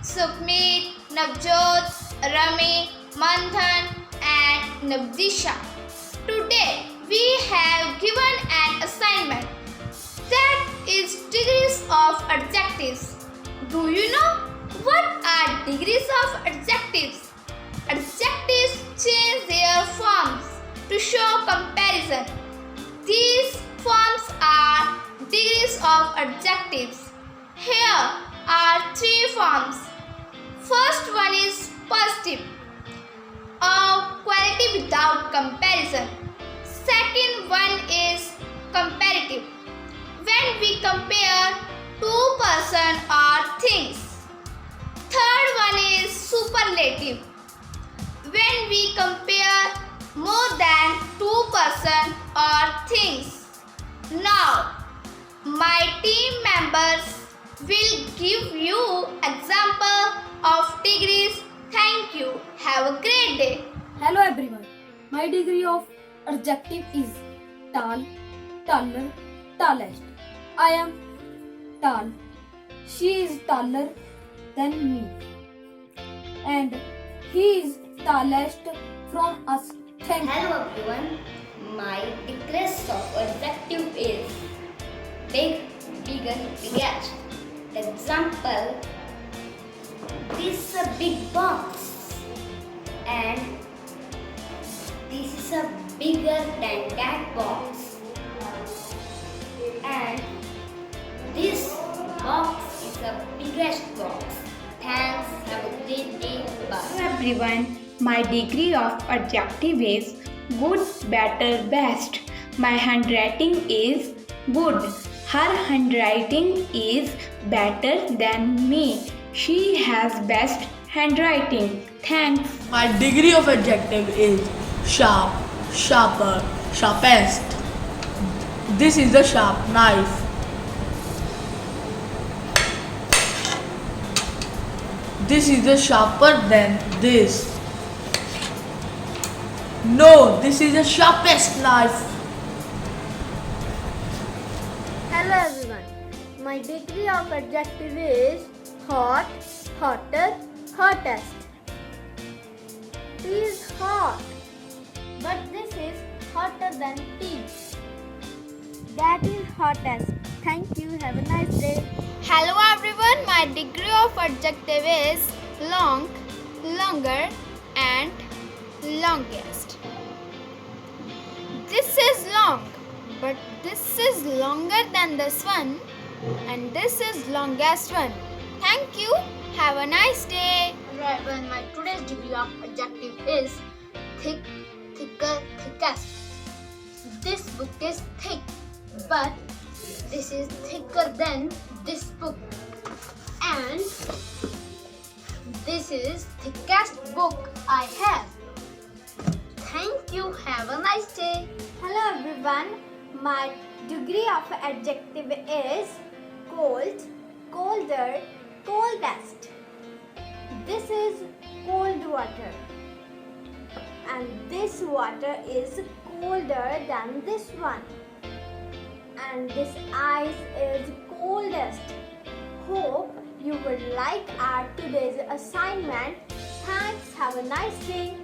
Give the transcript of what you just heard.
Sukhmeet, Navjot, Rami, Manthan and Navdisha. Today we have given an assignment that is degrees of adjectives. Do you know what are degrees of adjectives? Adjectives change their forms to show comparison. These forms are degrees of adjectives. Here are three forms. First one is positive, a quality without comparison. Second one is comparative, when we compare two persons or things. Third one is superlative, when we compare more than two persons or things. Now, my team members will give you example of degrees. Thank you. Have a great day. Hello everyone. My degree of adjective is tall, taller, tallest. I am tall. She is taller than me. And he is tallest from us. Thank you. Hello everyone, my decrease of adjective is big, bigger, biggest. Example, this is a big box and this is a bigger than that box and this box is the biggest box. Thanks, have a great day, bye. Hello everyone, my degree of adjective is good, better, best. My handwriting is good. Her handwriting is better than me. She has best handwriting. Thanks. My degree of adjective is sharp, sharper, sharpest. This is a sharp knife. This is a sharper than this. No, this is the sharpest knife. Hello everyone. My degree of adjective is hot, hotter, hottest. Tea is hot, but this is hotter than tea. That is hottest. Thank you. Have a nice day. Hello everyone, my degree of adjective is long, longer and longest. This is long, but this is longer than this one and this is longest one. Thank you. Have a nice day. Hello everyone. My today's degree of adjective is thick, thicker, thickest. This book is thick, but this is thicker than this book. And this is thickest book I have. Thank you. Have a nice day. Hello everyone, my degree of adjective is cold, colder, coldest. This is cold water and this water is colder than this one and this ice is coldest. Hope you would like our today's assignment. Thanks. Have a nice day.